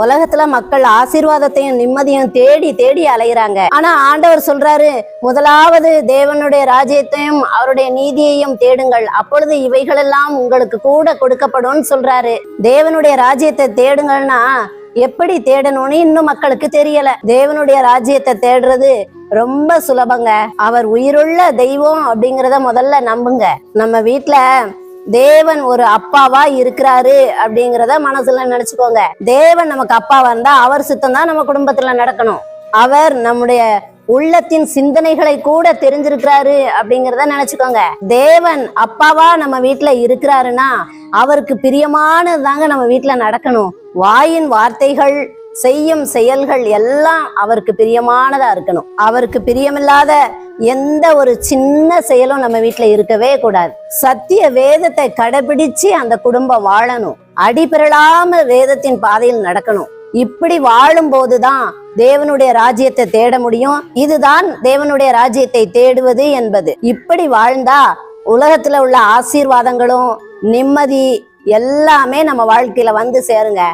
உலகத்துல மக்கள் ஆசீர்வாதத்தையும் நிம்மதியும் தேடி தேடி அலைகிறாங்க. ஆனா ஆண்டவர் சொல்றாரு, முதலாவது தேவனுடைய ராஜ்யத்தையும் அவருடைய நீதியையும் தேடுங்கள், அப்பொழுது இவைகளெல்லாம் உங்களுக்கு கூட கொடுக்கப்படும் சொல்றாரு. தேவனுடைய ராஜ்யத்தை தேடுங்கள்னா எப்படி தேடணும்னு இன்னும் மக்களுக்கு தெரியல. தேவனுடைய ராஜ்யத்தை தேடுறது ரொம்ப சுலபங்க. அவர் உயிருள்ள தெய்வம் அப்படிங்கிறத முதல்ல நம்புங்க. நம்ம வீட்டுல தேவன் ஒரு அப்பாவா இருக்கிறாரு அப்படிங்கிறத மனசுல நினைச்சுக்கோங்க. தேவன் நமக்கு அப்பாவா இருந்தா அவர் சித்தம் தான் நம்ம குடும்பத்துல நடக்கணும். அவர் நம்முடைய உள்ளத்தின் சிந்தனைகளை கூட தெரிஞ்சிருக்கிறாரு அப்படிங்கிறத நினைச்சுக்கோங்க. தேவன் அப்பாவா நம்ம வீட்டுல இருக்கிறாருன்னா அவருக்கு பிரியமானதாங்க நம்ம வீட்டுல நடக்கணும். வாயின் வார்த்தைகள் செய்யும் செயல்கள் எல்லாம் அவருக்கு பிரியமானதா இருக்கணும். அவருக்கு பிரியமில்லாத எந்த ஒரு சின்ன செயலும் நம்ம வீட்டுல இருக்கவே கூடாது. சத்திய வேதத்தை கடைபிடிச்சு அந்த குடும்பம் வாழணும். அடிபிரளாம வேதத்தின் பாதையில் நடக்கணும். இப்படி வாழும் போதுதான் தேவனுடைய ராஜ்யத்தை தேட முடியும். இதுதான் தேவனுடைய ராஜ்யத்தை தேடுவது என்பது. இப்படி வாழ்ந்தா உலகத்துல உள்ள ஆசீர்வாதங்களும் நிம்மதி எல்லாமே நம்ம வாழ்க்கையில வந்து சேருங்க.